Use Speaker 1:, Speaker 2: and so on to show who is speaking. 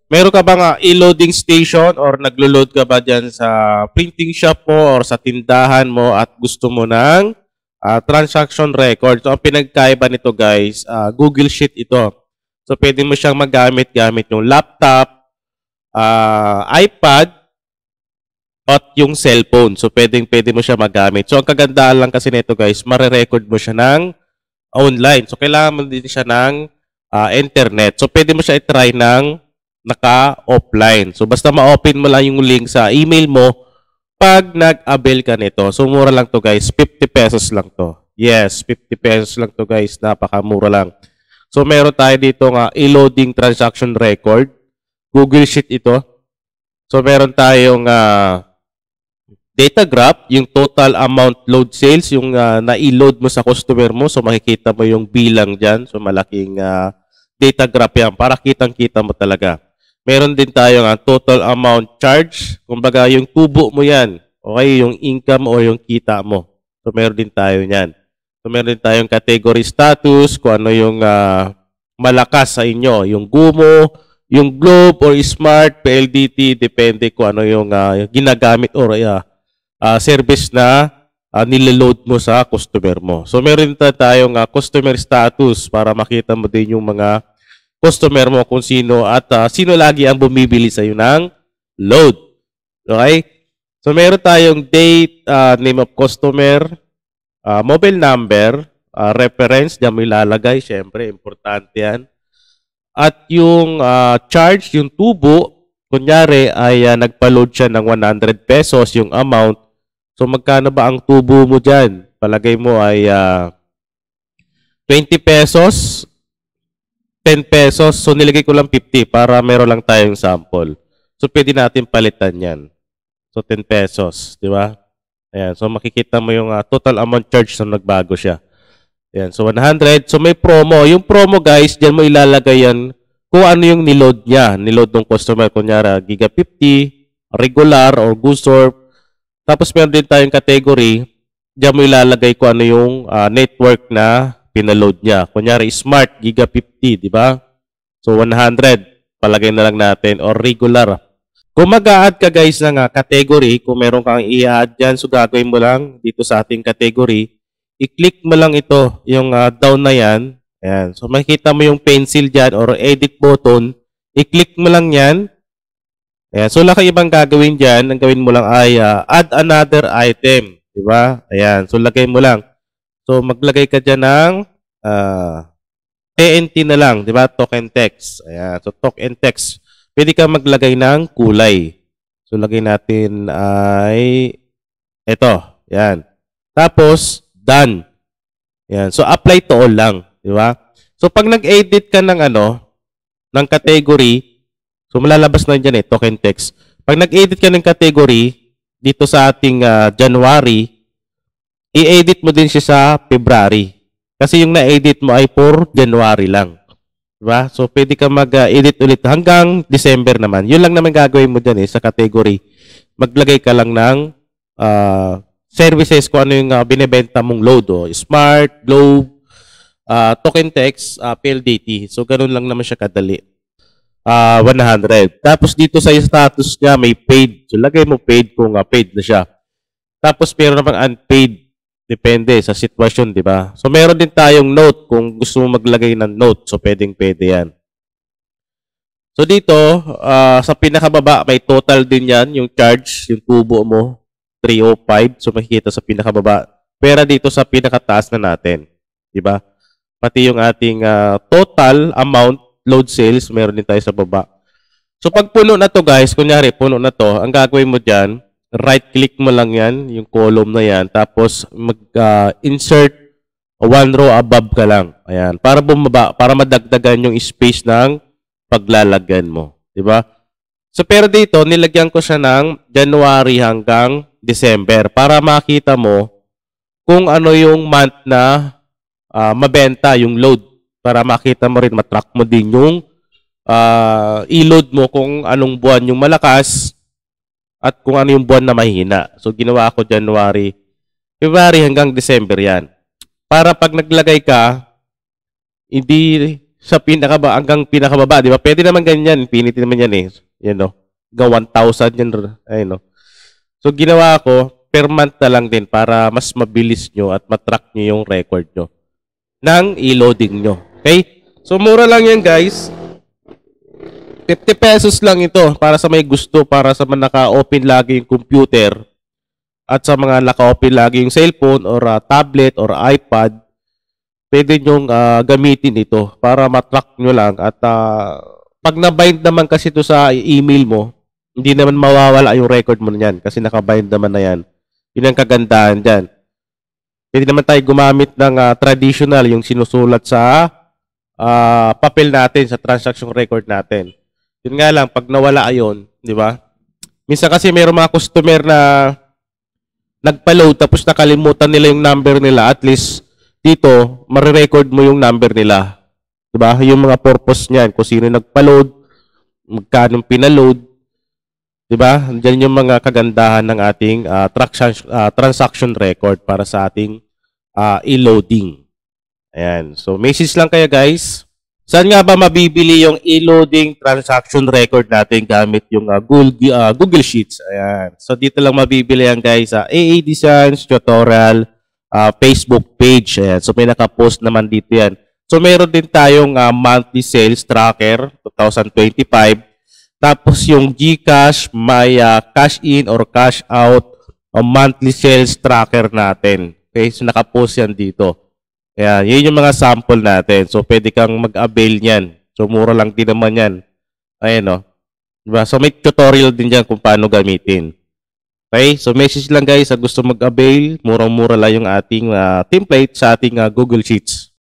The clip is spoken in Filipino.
Speaker 1: Meron ka bang e-loading station or naglo-load ka ba dyan sa printing shop mo or sa tindahan mo at gusto mo ng transaction record? So, ang pinagkaiba nito guys, Google Sheet ito. So, pwede mo siyang magamit yung laptop, iPad, at yung cellphone. So, pwede mo siya magamit. So, ang kagandahan lang kasi nito guys, mare-record mo siya ng online. So, kailangan mo din siya ng internet. So, pwede mo siya i-try ng naka-offline. So, basta ma-open mo lang yung link sa email mo pag nag-avail ka nito. So, mura lang to guys. 50 pesos lang to. Yes, 50 pesos lang to guys. Napakamura lang. So, meron tayo dito nga e-loading transaction record. Google Sheet ito. So, meron tayong data graph, yung total amount load sales, yung na-i-load mo sa customer mo. So, makikita mo yung bilang dyan. So, malaking data graph yan para kitang-kita mo talaga. Meron din tayo total amount charge. Kumbaga, yung tubo mo yan. Okay, yung income o yung kita mo. So, meron din tayo yan. So, meron din tayong category status, kung ano yung malakas sa inyo. Yung Gumo, yung Globe or Smart, PLDT, depende kung ano yung ginagamit or service na niliload mo sa customer mo. So, meron din tayong customer status para makita mo din yung mga customer mo kung sino at sino lagi ang bumibili sa iyo ng load. Okay? So, meron tayong date, name of customer, mobile number, reference, diyan mo ilalagay. Siyempre, importante yan. At yung charge, yung tubo, kunyari ay nagpa-load siya ng 100 pesos yung amount. So, magkano ba ang tubo mo dyan? Palagay mo ay 20 pesos, 10 pesos. So, nilagay ko lang 50 para meron lang tayong sample. So, pwede natin palitan yan. So, 10 pesos. Di ba? Ayan. So, makikita mo yung total amount charge na nagbago siya. Ayan. So, 100. So, may promo. Yung promo, guys, dyan mo ilalagay yan kung ano yung niload niya. Niload ng customer. Kunyara, Giga 50, regular, or Goosorp. Tapos, meron din tayong category. Diyan mo ilalagay kung ano yung network na pinaload niya. Kunyari, Smart, Giga 50, di ba? So, 100. Palagay na lang natin. Or regular. Kung mag-a-add ka guys ng category, kung meron kang i-add dyan, so gagawin mo lang dito sa ating category, i-click mo lang ito, yung down na yan. Ayan. So, makikita mo yung pencil dyan or edit button. I-click mo lang yan. Ayan. So, wala kang ibang gagawin dyan. Ang gawin mo lang ay add another item. Diba? Ayan. So, lagay mo lang. So, maglagay ka dyan ng TNT na lang. Diba? Token text. Ayan. So, token text. Pwede ka maglagay ng kulay. So, lagay natin ay ito. Ayan. Tapos, done. Ayan. So, apply to all lang. Diba? So, pag nag-edit ka ng ng category, so, malalabas na dyan token text. Pag nag-edit ka ng category, dito sa ating January, i-edit mo din siya sa February. Kasi yung na-edit mo ay for January lang. Diba? So, pwede ka mag-edit ulit hanggang December naman. Yun lang naman gagawin mo dyan sa category. Maglagay ka lang ng services kung ano yung binibenta mong load. Smart, Globe, token text, PLDT. So, ganun lang naman siya kadali. 100. Tapos dito sa status niya may paid. So lagay mo paid kung paid na siya. Tapos meron namang unpaid. Depende sa sitwasyon, di ba? So meron din tayong note kung gusto mo maglagay ng note. So pwede yan. So dito, sa pinakababa may total din yan. Yung charge, yung tubo mo, 305. So makikita sa pinakababa. Pera dito sa pinakataas na natin. Di ba? Pati yung ating total amount load sales, meron din tayo sa baba. So, pag puno na to guys, kunyari, puno na to, ang gagawin mo dyan, right-click mo lang yan, yung column na yan, tapos mag-insert one row above ka lang. Ayan, para bumaba, para madagdagan yung space ng paglalagyan mo. Diba? So, pero dito, nilagyan ko siya ng January hanggang December para makita mo kung ano yung month na mabenta yung load. Para makita mo rin, matrack mo din yung i-load mo kung anong buwan yung malakas at kung ano yung buwan na mahina. So, ginawa ko January, February hanggang December yan. Para pag naglagay ka, hindi sa hanggang pinakababa, di ba? Pwede naman ganyan, infinity naman yan eh. Yan no. Hanggang 1,000 yan, ayun no. So ginawa ko, per month na lang din para mas mabilis nyo at matrack nyo yung record nyo ng e-loading nyo. Okay? So mura lang yan guys. 50 pesos lang ito para sa may gusto, para sa mga naka-open lagi yung computer at sa mga naka-open lagi yung cellphone or tablet or iPad. Pwede nyong gamitin ito para matrack nyo lang at pag na-bind naman kasi ito sa email mo, hindi naman mawawala yung record mo niyan kasi naka-bind naman na yan. Yun ang kagandahan dyan. Pwede naman tayo gumamit ng traditional, yung sinusulat sa papel natin, sa transaction record natin. Yun nga lang, pag nawala ayon, di ba? Minsan kasi mayroong mga customer na nagpa-load tapos nakalimutan nila yung number nila. At least dito, marirecord mo yung number nila. Di ba? Yung mga purpose niyan, kung sino nagpa-load, magkano pinaload, di ba? Diyan yung mga kagandahan ng ating transaction record para sa ating e-loading. Ayan. So, message lang kayo guys. Saan nga ba mabibili yung e-loading transaction record natin gamit yung Google Sheets? Ayan. So, dito lang mabibili yan guys sa AA Designs Tutorial Facebook page. Ayan. So, may nakapost naman dito yan. So, meron din tayong monthly sales tracker 2025. Tapos, yung GCash, may cash in or cash out monthly sales tracker natin. Okay. So, nakapost yan dito. Ayan, yun yung mga sample natin. So, pwede kang mag-avail niyan. So, mura lang din naman yan. Ayan, no? Diba? So, may tutorial din dyan kung paano gamitin. Okay? So, message lang guys sa gusto mag-avail. Murang-mura lang yung ating template sa ating Google Sheets.